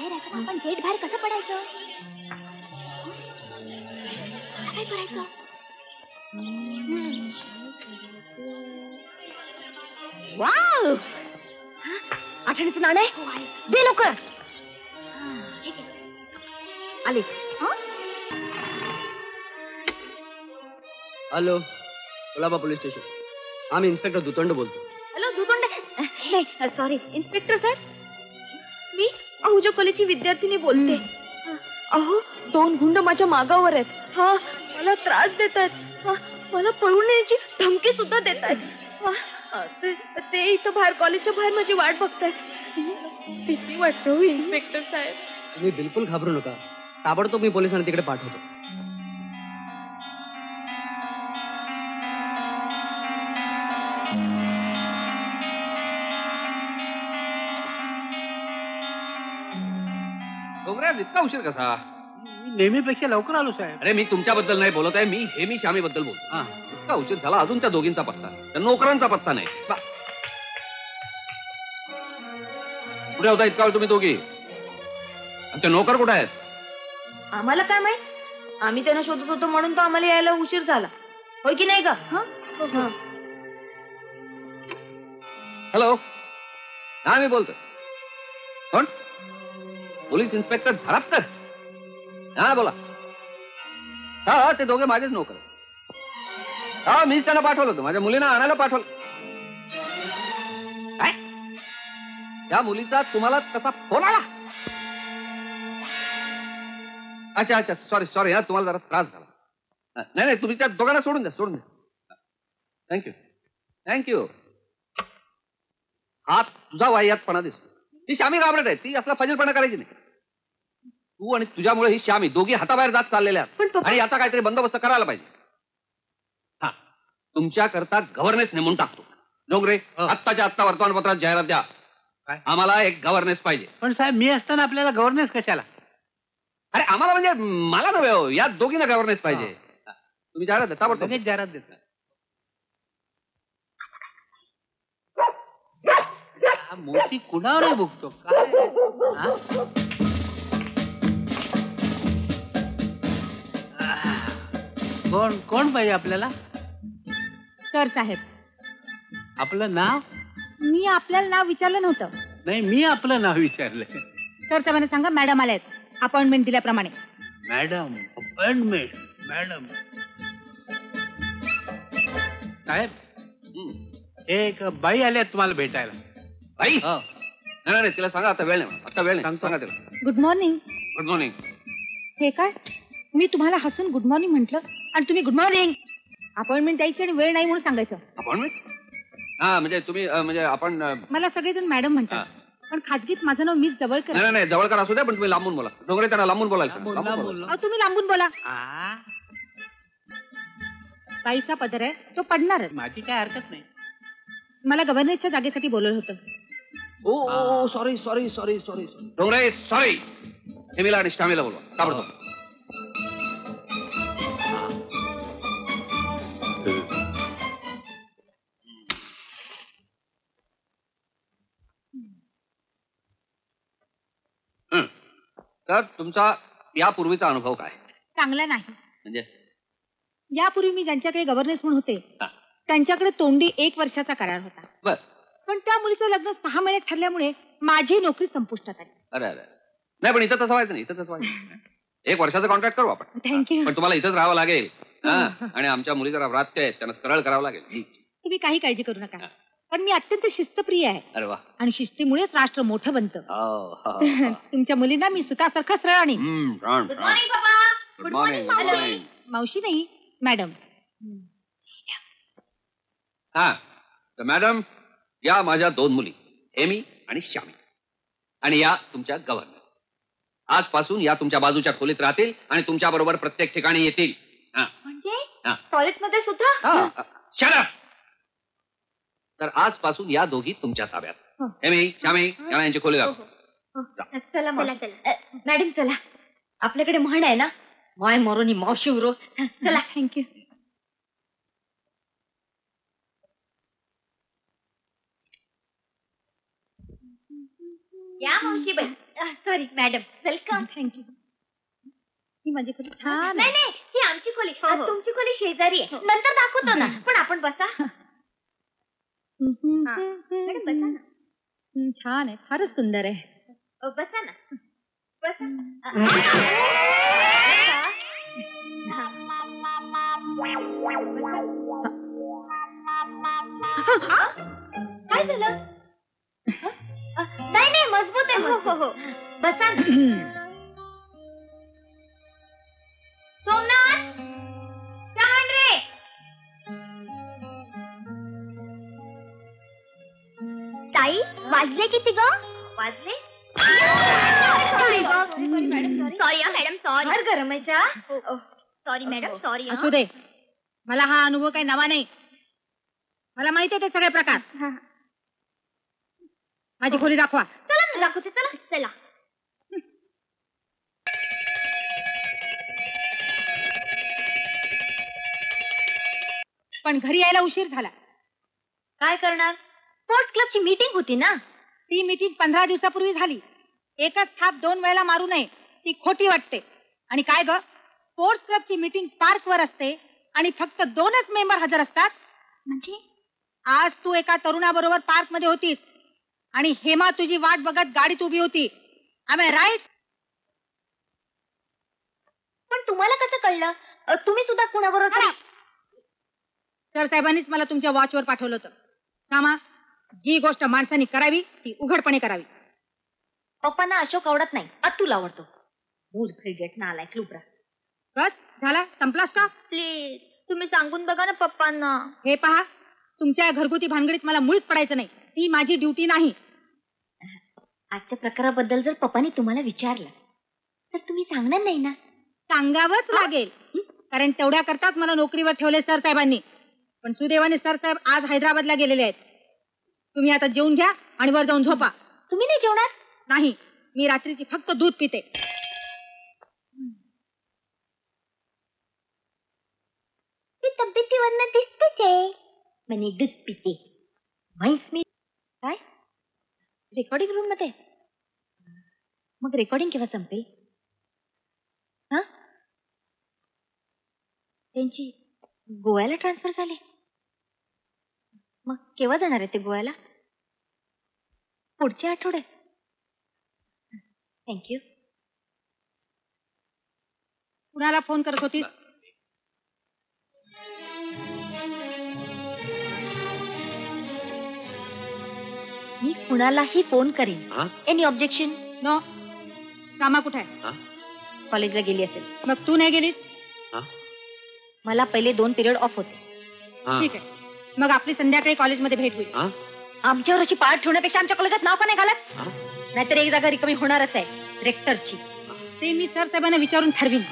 बाहेर असं आपण गेट बाहेर कसं पडायचं? काय करायचं? वाव, आठवणीचं नाणं आहे, दे लवकर. आले. Hello, Kolhapur police station. आम्ही इन्स्पेक्टर दुतंड बोलतो. हॅलो दुतंड. सॉरी इन्स्पेक्टर सर, मी अहुजा कॉलेजची विद्यार्थिनी बोलते. अहो, 2 गुंड माझ्या मागावर आहेत. हा, मला त्रास देत आहेत. मला पळून नेण्याची धमकी सुद्धा देत आहेत. ते इथं बाहेर, कॉलेजच्या बाहेर माझी वाट बघतायत. भीती वाटते हो इन्स्पेक्टर साहेब. तुम्ही बिलकुल घाबरू नका. ताबडतोब मी पोलिसांना तिकडे पाठवतो. इतका उशीर कसा? मी नेहमीपेक्षा लवकर आलो साहेब. अरे मी तुमच्याबद्दल नाही बोलत आहे, मी श्यामी बद्दल बोलतो. इतका उशीर झाला, अजून त्या दोघींचा पत्ता, त्या नोकरांचा पत्ता नाही. कुठे होता इतका वेळ तुम्ही दोघी? आमच्या नोकर कुठे आहेत? आम्हाला काय माहित, आम्ही त्यांना शोधत होतो म्हणून तर आम्हाला यायला उशीर झाला, होय की नाही का? हॅलो, हा मी बोलतो. कोण? Police inspector Zarapkar? हा बोला. हा, ते दोघे माझेच नोकर. हा, मीच त्यांना पाठवलं होतं, माझ्या मुलींना आणायला पाठवलं. काय? त्या मुलीचा तुम्हाला कसा फोन आला? अच्छा अच्छा, सॉरी हा, तुम्हाला जरा त्रास झाला. नाही तुम्ही त्या दोघांना सोडून द्या. थँक्यू. हा तुझा वाह्यातपणा दिसतो. ही श्यामी घाबरट आहे, ती असला फजीलपणा करायची नाही. तू आणि तुझ्यामुळे ही श्यामी दोघी हाताबाहेर जात चाललेल्या आणि याचा काहीतरी बंदोबस्त करायला पाहिजे. हा, तुमच्या करता गव्हर्नन्स नेमून टाकतो. डोंगरे, आत्ताच्या आत्ता वर्तमानपत्रात जाहिरात द्या. आम्हाला एक गव्हर्नन्स पाहिजे. पण साहेब, मी असताना आपल्याला गव्हर्नन्स कशाला? अरे आम्हाला म्हणजे मला नव्हे, या दोघींना गव्हर्नन्स पाहिजे. तुम्ही जाहिरात देता, लगेच जाहिरात देता. मोठी कुणावर बघतो काय? कोण पाहिजे आपल्याला? सर साहेब. आपलं नाव? मी आपल्याला नाव विचारलं नव्हतं. नाही, मी आपलं नाव विचारलं. सर साहेबांना सांगा मॅडम आल्या आहेत अपॉइंटमेंट दिल्याप्रमाणे. Madam appointment? मॅडम साहेब, एक बाई आली आहे तुम्हाला भेटायला. बाई? नाही तिला सांगा, आता वेळ नाही. सांगा तिला. Good morning. Good morning. हे काय, मी तुम्हाला हसून गुड मॉर्निंग म्हटलं आणि तुम्ही गुड मॉर्निंग. अपॉइंटमेंट द्यायची आणि वेळ नाही म्हणून सांगायचं. अपॉइंटमेंट? हा, म्हणजे तुम्ही म्हणजे आपण मला सगळेजण मॅडम म्हणतात, पण खाजगीत माझं नाव मीच जवळकर. नाही जवळकर असू द्या, पण तुम्ही लांबून बोला. डोंगरे, त्यांना लांबून बोलायला. तुम्ही लांबून बोला. बाईचा पदर आहे, तो पडणार. माझी काय हरकत नाही. मला गव्हर्नरच्या जागेसाठी बोलवलं होतं. ओ सॉरी. डोंगरे सॉरी. हेमीला आणि श्यामीला बोलवा ताबडतोब. तर तुमचा यापूर्वीचा अनुभव काय? चांगला नाही. म्हणजे यापूर्वी मी ज्यांच्याकडे गव्हर्नन्स म्हणून होते त्यांच्याकडे तोंडी 1 वर्षाचा करार होता. बर. पण त्या मुलीचं लग्न 6 महिन्यात ठरल्यामुळे माझी नोकरी संपुष्टात आली. अरे नाही, पण इथं तसं व्हायचं नाही. 1 वर्षाचा कॉन्ट्रॅक्ट करू आपण. थँक्यू. पण तुम्हाला इथंच राहावं लागेल. आणि आमच्या मुली जरा व्रात्य आहेत, त्यांना सरळ करावं लागेल. तुम्ही काही काळजी करू नका, पण मी अत्यंत शिस्तप्रिय आहे. अरे वा. आणि शिस्तीमुळेच राष्ट्र मोठं बनतं. तुमच्या मुलींना मी सुतासारखं सरळ आणि. Good morning. मावशी नाही, मॅडम. हा, तर मॅडम, या माझ्या 2 मुली, हेमी आणि श्यामी. आणि या तुमच्या गव्हर्नन्स. आजपासून या तुमच्या बाजूच्या खोलीत राहतील आणि तुमच्या बरोबर प्रत्येक ठिकाणी येतील. म्हणजे टॉयलेटमध्ये सुद्धा? Shut up. तर आजपासून या दोघी तुमच्या ताब्यात. हेमी, श्यामी, यांची खोली दाखव. चला मॅडम, चला. आपल्याकडे म्हण आहे ना, माय मोरोनी मावशी उरो. चला. थँक्यू. या मावशीबाई. Sorry madam, welcome. थँक्यू. ही माझी खोली छान नाही आहे. नाही, ही आमची खोली. तुमची खोली शेजारी आहे. नंतर दाखवतो ना. पण आपण बसा. मॅडम बसा ना. छान आहे, फारच सुंदर आहे. बसा ना. बसा. काय झालं? नाही नाही, मजबूत आहे. हो. बसा ना. सोमनाथ, चहा आण रे. ताई, वाजले किती ग? वाजले? Sorry madam, sorry. फार गरम आहे चहा. Sorry madam, sorry. असू दे, मला हा अनुभव काही नवा नाही. मला माहिती आहे ते सगळे प्रकार. माझी खोली दाखवा. चला ना, दाखवते. चला चला. पण घरी यायला उशीर झाला. काय करणार? स्पोर्ट्स क्लबची मीटिंग होती ना. ती मीटिंग 15 दिवसापूर्वी झाली. एकच थाप 2 वेळेला मारू नये, ती खोटी वाटते. आणि काय ग, स्पोर्ट्स क्लबची मीटिंग पार्क वर असते आणि फक्त 2च मेंबर हजर असतात. म्हणजे आज तू एका तरुणाबरोबर पार्क मध्ये होतीस आणि हेमा तुझी वाट बघत गाडीत उभी होती. I am right? पण तुम्हाला कसं कळलं? तुम्ही सुद्धा कुणाबरोबर? सर साहेबांनीच मला तुमच्या वॉचवर पाठवलं होतं. श्यामा, जी गोष्ट माणसाने करावी ती उघडपणे करावी. पप्पांना अशोक आवडत नाही, अतुल आवडतो. मूल क्रिकेट ना आलाय क्लुबरा. बस झाला, संपला स्टॉप. प्लीज तुम्ही सांगून बघा ना पप्पांना. हे पहा, तुमच्या या घरगुती भानगडीत मला मुळीच पडायचं नाही. ती माझी ड्युटी नाही. आजच्या प्रकाराबद्दल जर पप्पांनी तुम्हाला विचारलं तर तुम्ही सांगणार नाही ना? सांगावंच लागेल, कारण तेवढ्या करताच मला नोकरीवर ठेवले सर साहेबांनी. पण सुदैवाने सर साहेब आज हैदराबादला गेलेले आहेत. तुम्ही आता जेवून घ्या आणि वर जाऊन झोपा. तुम्ही नाही जेवणार? नाही, मी रात्रीची फक्त दूध पिते. तब्येतीवरनं दिसतेच आहे. म्हणे दूध पिते. म्हैस मी काय रेकॉर्डिंग रूम मध्ये? मग रेकॉर्डिंग केव्हा संपेल? हा, त्यांची गोव्याला ट्रान्सफर झाली. मग केव्हा जाणार आहे ते गोव्याला? पुढच्या आठवड्यात. थँक्यू. कुणाला फोन करत होतीस? मी कुणालाही फोन करेन. हा? Any objection? नो. श्यामा कुठे आहे? हा? कॉलेजला गेली असेल. मग तू नाही गेलीस? हा? मला पहिले 2 पिरियड ऑफ होते. हा? ठीक आहे, मग आपली संध्याकाळी कॉलेजमध्ये भेट होईल. हा? आमच्यावर अशी पाळ ठेवण्यापेक्षा आमच्या कॉलेजात नाव का नाही घालत? हा? नाहीतर एक जागा रिकामी होणारच आहे, रेक्टरची. ते मी सर साहेबांना विचारून ठरवीन.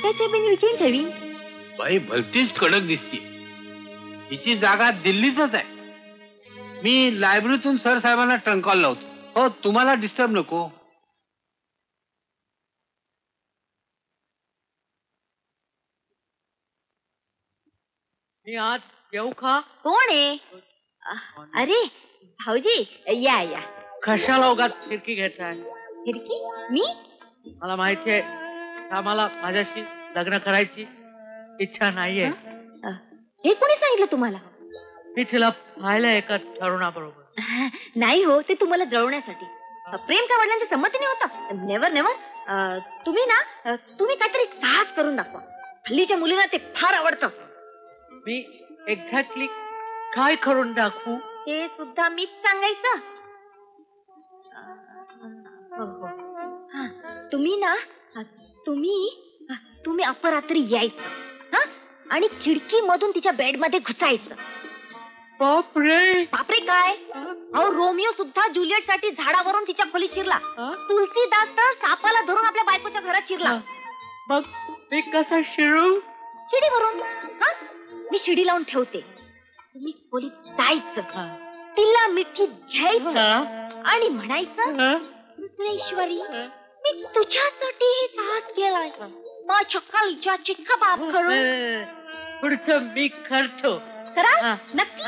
त्याच्या बिन विचारून ठेवी. बाई भलतीच कडक दिसती. हिची जागा दिल्लीतच आहे. मी लायब्ररीतून सर साहेबांना ट्रंक कॉल लावतो. हो, तुम्हाला डिस्टर्ब नको. मी आज येऊ का? कोण आहे? अरे भाऊजी, या या. कशाला उगाच खिडकी घेताय? खिडकी? मी? मला माहिती आहे आम्हाला माझ्याशी लग्न करायची इच्छा नाहीये. हे कोणी सांगितलं तुम्हाला? मी तिला पाहिलं एका तरुणाबरोबर. नाही हो, ते तुम्हाला जळवण्यासाठी. प्रेम का वडिलांच्या संमतीने होता? Never never. तुम्ही काहीतरी साहस करून दाखवा. हल्लीच्या मुलींना ते फार आवडतं. मी एक्झॅक्टली काय करून दाखवू? हे सुद्धा मीच सांगायचं? तुम्ही अपरात्री यायचं आणि खिडकी मधून तिच्या बेड मध्ये घुसायचं. बापरे! बापरे काय? अहो, रोमिओ सुद्धा ज्युलियट साठी झाडावरून तिच्या खोलीत शिरला. तुलसीदास तर सापाला धरून आपल्या बायकोच्या घरात शिरला. मग मी कसा शिरू? शिडीवरून. मी शिडी लावून ठेवते. तुम्ही खोलीत जायचं, तिला मिठीत घ्यायचं आणि म्हणायचं, रुद्रेश्वरी, मी तुझ्यासाठी हे साहस केलाय. माझ्या काळजाची कबाब करून. पुढचं मी करतो. करा नक्की.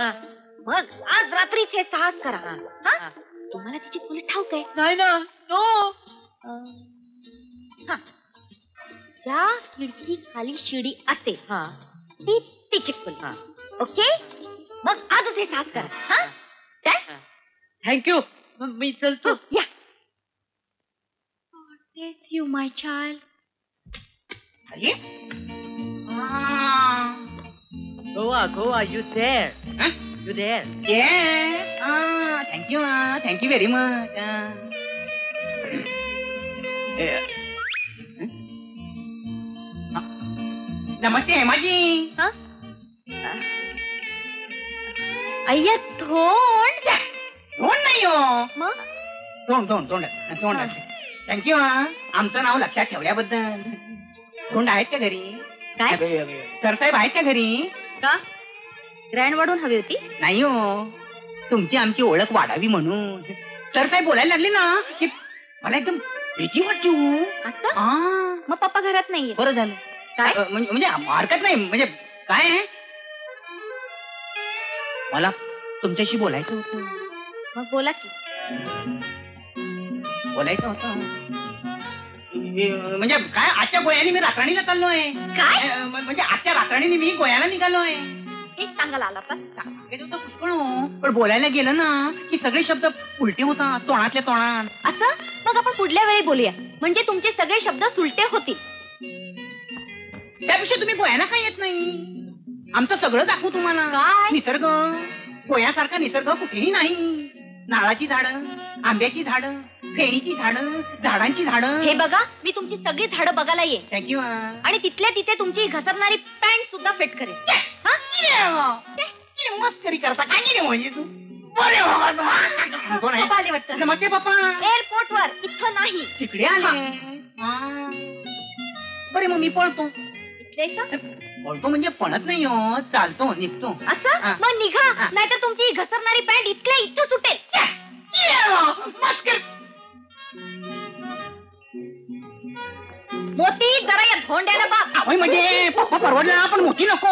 मग आज रात्रीच हे साहस करा. हा. हा? हा. तुम्हाला तिची खोली ठाऊक आहे? नाही ना. नो. हा. ज्या खिडकी खाली शिडी असेल हा. ती तिची खोली. हा. ओके, मग आजच हे साहस करा. हा? Done? थँक्यू. मी चलतो. या. God bless you, my child. गोवा गोवा you there. You there. Thank you very much. नमस्ते हेमाजी. अय्या थोंड. तोंड नाही हो. मग तोंड थँक्यू. आमचं नाव लक्षात ठेवल्याबद्दल. तोंड आहेत का घरी? काय सरसाहेब आहेत का घरी? का ग्रँड वाढून हवी होती? नाही हो, तुमची आमची ओळख वाढावी म्हणून. सरसाहेब बोलायला लागले ना की मला एकदम भीती वाटते हो. असं? हा, मग पप्पा घरात नाहीये? बरं झालं. काय? म्हणजे हरकत नाही. म्हणजे काय आहे, मला तुमच्याशी बोलायचं होतं. मग बोला की. बोलायचं होतं म्हणजे काय, आजच्या गोयाने मी रातराणीला चाललोय. काय? म्हणजे आजच्या रातराणीने मी गोयाला निघालोय. हे सांगायला आला तर सांगायचं होतं पुष्कळ हो, पण बोलायला गेलं ना की सगळे शब्द उलटे होतात, तोंडातल्या तोंडात. असं? मग आपण पुढल्या वेळी बोलूया, म्हणजे तुमचे सगळे शब्द सुलटे होतील. त्यापेक्षा तुम्ही गोयाला काय येत नाही? आमचं सगळं दाखवू तुम्हाला. काय? निसर्ग. गोयासारखा निसर्ग कुठेही नाही. नारळाची झाडं, आंब्याची झाडं, फेणीची झाडं, झाडांची झाडं. हे बघा, मी तुमची सगळी झाडं बघायला येईन थँक्यू. आणि तिथल्या तिथे तुमची घसरणारी पॅन्ट सुद्धा फिट करेन. मस्करी करता काय केली म्हणजे तू? बरे बाबा. कोण आहे? पप्पा आले वाटतं. नमस्ते पप्पा. एअरपोर्ट वर, इथं नाही. तिकडे आले. बरे मग मी पळतो. इथले इथं? पळतो म्हणजे पळत नाही हो, चालतो, निघतो. असं? हा. मग निघा, हा. नाहीतर तुमची घसरणारी पॅन्ट इथल्या इथं सुटेल. मस्कर. मोती, जरा या धोंड्याला बघ. म्हणजे पप्पा परवडला पण मोठी नको.